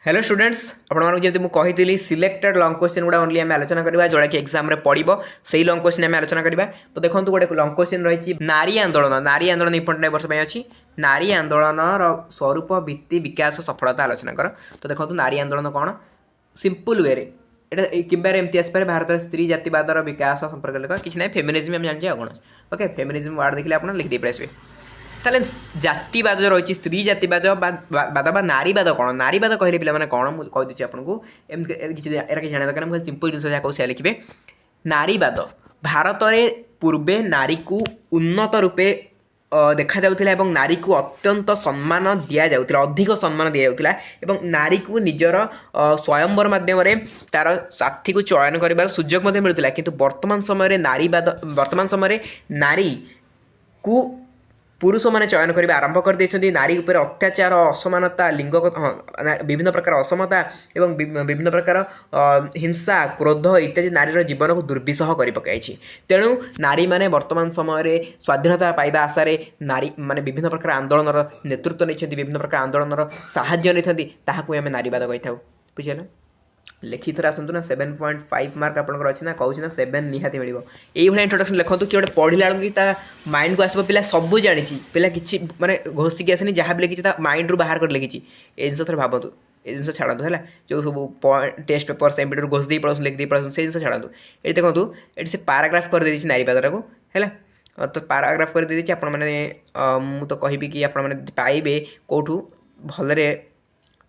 Hello students आपको जब मुझे कही सिलेक्टेड लॉन्ग क्वेश्चन गुड़ा ओनली आम आलोचना करवा जोड़ा कि एग्जाम रे पड़ो से लॉन्ग क्वेश्चन आम आलोचना करवा। तो देखो गोटे लॉन्ग क्वेश्चन रही नारी आंदोलन इंपोर्टेंट वर्ष में अच्छी नारी आंदोलन स्वरूप भित्ति विकास सफलता आलोचना कर। तो देखो नारी आंदोलन कौन सिंपल वे किंबार एमती आसपे भारत स्त्री जातिवादर विकास संपर्क लेख किसी ना फेमिनिज्म आम जाने कौन ओके फेमिनिज्म वार्ड देखिए आप लिखिदे पारे ताले जातिवाद जो रही स्त्री जातिवाद बाद नारीवाद कौन नारीवाद कहले पे कौन मुझे कहीदे आपको एमती जाना दरकार मुझे सिंपल जिन जहाँ कौन लिखे नारीवाद भारत में पूर्वे नारी को उन्नत रूपे देखा जाउथिला एवं नारी को अत्यंत सम्मान दिया जाउथिला अधिक सम्मान दिया जाउथिला एवं नारी को निजर स्वयंवर माध्यम तार साथी को चयन कर सुजोग मिलूला किंतु वर्तमान समय वर्तमान समय नारी को पुरुष मैंने चयन करने आरंभ कर देते नारी उपर अत्याचार असमानता लिंग विभिन्न प्रकार असमता एवं विभिन्न प्रकार हिंसा क्रोध इत्यादि नारीर जीवन को दुर्विषह कर पकई। तेणु नारी मैंने वर्तमान समय स्वाधीनता पाइबा आशारे नारी माने विभिन्न प्रकार आंदोलन नेतृत्व नहीं विभिन्न प्रकार आंदोलन साहाय्य नहीं आम नारीवाद कही था बुझे लिखित आसतु ना 7.5 मार्क आपंकर अच्छे ना कहूँ ना 7 निहाती मिल यही इंट्रोडक्शन लिखु कि गोटे पढ़ला बेलू कि माइंड को आसो पिला सब जानी पिला कि माने घोषिक आसनी जहाँ भी लिखी माइंड रू बाहर कर लिखी ये जिन थोड़ा भावतु ये जिन छाड़ू है जो सब टेस्ट पेपर से घोष दे पड़ो लिखिदे पड़ो से जिन छाड़ू ये देखो ये से पाराग्राफ कर देती नारीवाद को है तो पाराग्राफ कर देती आप मु तो कहि कि आप पाइबे कौटू भलरे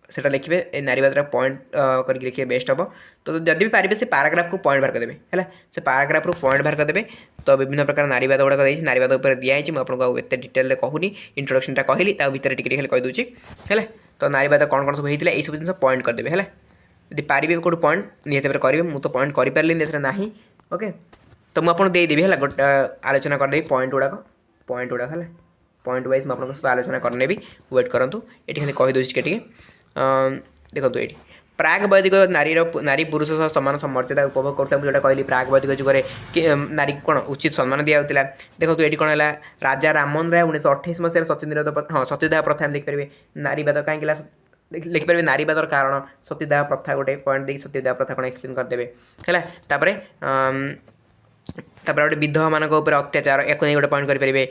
सेटा लिखे ए नारीवाद पॉइंट करके लिखे बेस्ट हम। तो जब भी पारे से पाराग्राफ को पॉइंट बाहर करदे है से पाराग्राफ पॉइंट बाहर करदे। तो विभिन्न प्रकार नारीवाद गुड़ाक नारीवाद दिखाई मुझे एत डिटेल कहूनी इंट्रोडक्शन कहली भितर टिके खाली कहीदे है। तो नारीवाद कौन कौन सब होता है सब जिन पॉइंट करदे है यदि पारे कौट पॉइंट निहत भाव करेंगे मुझे तो पॉइंट कर ना ओके। तो मुझे देदेवी है गोटे आलोचना करदेवी पॉइंट गुड़ाक है पॉइंट वाइज मुझे सहित आलोचना करने वेट करूँ ये खाली कहीदे टे देखो ये प्राग वैदिक नारी पुरुष सह समान मर्यादा उपभोग करता जो कहली प्राग वैदिक जुगे कि नारी कौन उचित सम्मान दिया देखो ये कौन है राजा राममोहन राय 1928 मसीह सतीनिरोध हाँ सतीदाह प्रथा लिखिपारे नारीवाद कहीं लिखिपारे नारीवादर कारण सतीदाह प्रथा गोटे पॉइंट देखिए सतीदाह प्रथा कौन एक्सप्लेन करदेवे है। गोटे विधवा मान अत्याचार या गोटे पॉइंट करेंगे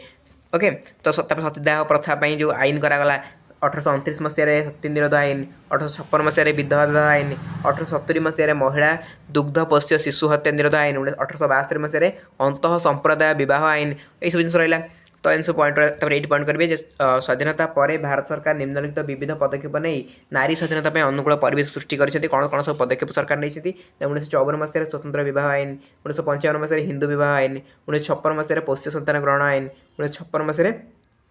ओके। तो सतीदाह प्रथा जो आईन करागला 1829 मसीह सती निरोध आईन 1856 मसीह विधवा विवाह आईन 1870 मसीह महिला दुग्ध पोष्य शिशु हत्या निरोध आईन 1872 मसीह अंत संप्रदाय विवाह आईन यही सब जिन रहा। तो इन सब पॉइंट ये पॉइंट करेंगे स्वाधीनता पर भारत सरकार निम्नलिखित विविध पदक्षेप नहीं नारी स्वाधीनता अनुकूल परिवेश सृष्टि कर कौन कौन सब पदक्षेप सरकार नहीं 1954 मसीह स्वतंत्र विवाह आईन 1955 मसीह हिंदू विवाह आईन 1956 मसीह पोष्य संतान ग्रहण आईन 1956 मसीह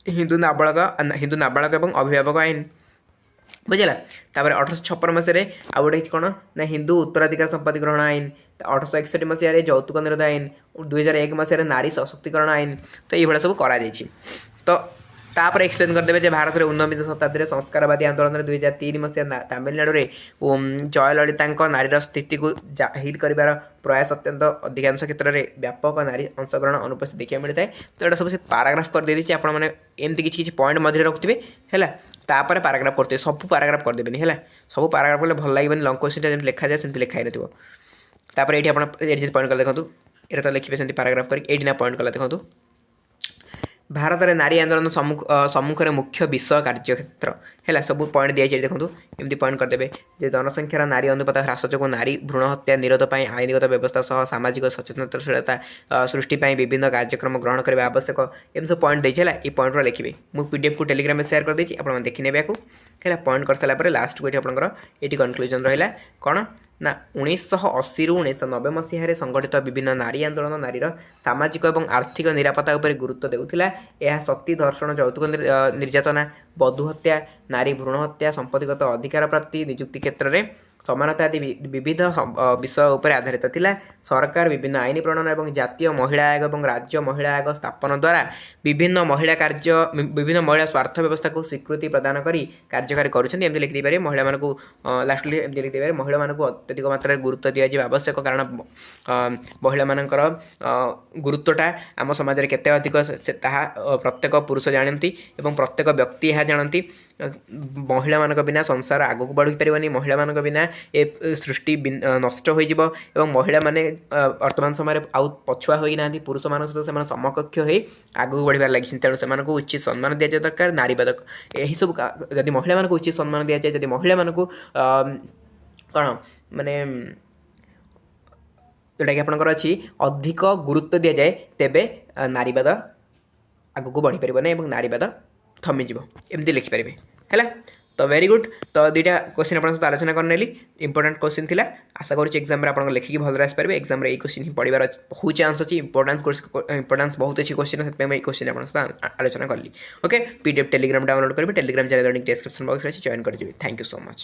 हिंदू नाबालक एवं अभिभावक आईन बुझेगा। 1856 मसीह आउ गोटे कौन ना हिंदू उत्तराधिकार संपत्ति ग्रहण आईन 1861 मसीह यौतुक निरोध आईन 2001 मसीह नारी सशक्तिकरण आईन। तो ये सब कर तो तापर एक्सप्लेन करदे भारत में 19 शताब्दी संस्कारवादी आंदोलन 2003 मसीहा तमिलनाडु में जयललिता नारीर स्थिति को जाहिर कर प्रयास अत्यंत अधिकांश क्षेत्र में व्यापक नारी अंशग्रहण अनुपस्थित देखा मिलता है। तो ये सब से पाराग्राफ कर देती आपमती किसी पॉइंट मझे रखुवे है तापर पाराग्राफ करते सब पाराग्राफ करदेनि है सब पाराग्राफ कले भल लगे लंग क्वेश्चन लिखा जाए सेमती लिखाई नपर ये पॉइंट कले देखो ये तो लिखे से पाराग्राफ कर पॉइंट कला देखो भारत में नारी आंदोलन सम्मुखें मुख्य विषय कार्यक्षेत्र है सब पॉइंट दिखाई देखो एमती पॉइंट करदे जनसंख्यार नारी अनुपात ह्रास जो नारी भ्रूण हत्या निरोध पर आईनगत व्यवस्था सह सामाजिक सचेतनशीलता सृष्टि विभिन्न कार्यक्रम ग्रहण करने आवश्यक एम सब पॉइंट देखे ये पॉइंट लिखे मुझे पीडीएफ को टेलीग्राम में शेयर कर देती आप देखने है पॉइंट कर सारापर लास्ट को ये कन्क्लूजन रहा कौन ना 1980 ରୁ 1990 मसीह संगठित विभिन्न नारी आंदोलन नारीर सामाजिक और आर्थिक निरापत्ता उपर गुरुत्व देउथिला। यह सती धर्षण यौतुक निर्यातना बधू हत्या नारी भ्रूण हत्या संपत्तिगत अधिकार प्राप्ति निजुक्ति क्षेत्र में समानता आदि विविध विषय उपर आधारित थिला। सरकार विभिन्न आईन प्रणयन और जातीय महिला आयोग और राज्य महिला आयोग स्थापन द्वारा विभिन्न महिला स्वार्थ व्यवस्था को स्वीकृति प्रदान करी कार्यकारी करुछन्ति एमती लिखि पारे महिला मानकु लास्ट एमती लिखि पारे महिला मानकु अत्यधिक मात्रा गुरुत्व दिया आवश्यक कारण महिला मानकर गुरुत्वटा आम समाज में केते अधिक ताहा प्रत्येक पुरुष जानती और प्रत्येक व्यक्ति यह जानती ମହିଳାମାନଙ୍କ ବିନା ସଂସାର ଆଗକୁ ବଢ଼ିପାରିବନି, ମହିଳାମାନଙ୍କ ବିନା ଏ ସୃଷ୍ଟି ନଷ୍ଟ ହୋଇଯିବ ଏବଂ ମହିଳାମାନେ ବର୍ତ୍ତମାନ ସମୟରେ ଆଉ ପଛୁଆ ହୋଇନାହାନ୍ତି, ପୁରୁଷମାନଙ୍କ ସହିତ ସେମାନେ ସମକକ୍ଷ ହୋଇ ଆଗକୁ ବଢ଼ିବାରେ ଲାଗିଛନ୍ତି। ତେଣୁ ସେମାନଙ୍କୁ ଉଚିତ ସମ୍ମାନ ଦିଆଯିବା ଦରକାର। ନାରୀବାଦ ଏହିସବୁ ଯଦି ମହିଳାମାନଙ୍କୁ ଉଚିତ ସମ୍ମାନ ଦିଆଯାଏ, ଯଦି ମହିଳାମାନଙ୍କୁ କ'ଣ ମାନେ ଯେଉଁଟାକି ଆପଣଙ୍କର ଅଛି ଅଧିକ ଗୁରୁତ୍ୱ ଦିଆଯାଏ, ତେବେ ନାରୀବାଦ ଆଗକୁ ବଢ଼ିପାରିବ ନାହିଁ ଏବଂ ନାରୀବାଦ ଥମିଯିବ। ଏମିତି ଲେଖିପାରିବେ ହେଲା। ତ ଭେରି ଗୁଡ୍। ତ ଦୁଇଟା क्वेश्चन ଆପଣଙ୍କ ସହିତ ଆଲୋଚନା କରିନେଲି, ଇମ୍ପୋର୍ଟାଣ୍ଟ क्वेश्चन ଥିଲା। ଆଶା କରୁଛି ଏକ୍ଜାମ୍ରେ ଆପଣଙ୍କ ଲେଖିକି ଭଲରେ ଆସିପାରିବେ। ଏକ୍ଜାମ୍ରେ ଏଇ क्वेश्चन ହିଁ ପଢ଼ିବାର ବହୁତ ଚାନ୍ସ ଅଛି, ଇମ୍ପୋର୍ଟାନ୍ସ ବହୁତ ଅଛି क्वेश्चन, ସେଥିପାଇଁ ମୁଁ ଏଇ क्वेश्चन ଆପଣଙ୍କ ସହିତ ଆଲୋଚନା କଲି। ଓକେ, PDF ଟେଲିଗ୍ରାମ ଡାଉନଲୋଡ୍ କରିବେ, ଟେଲିଗ୍ରାମ ଚ୍ୟାନେଲ ଲିଙ୍କ୍ ଡେସ୍କ୍ରିପ୍ସନ୍ ବକ୍ସରେ ଅଛି, ଜଏନ୍ କରିଯିବେ। Thank you so much.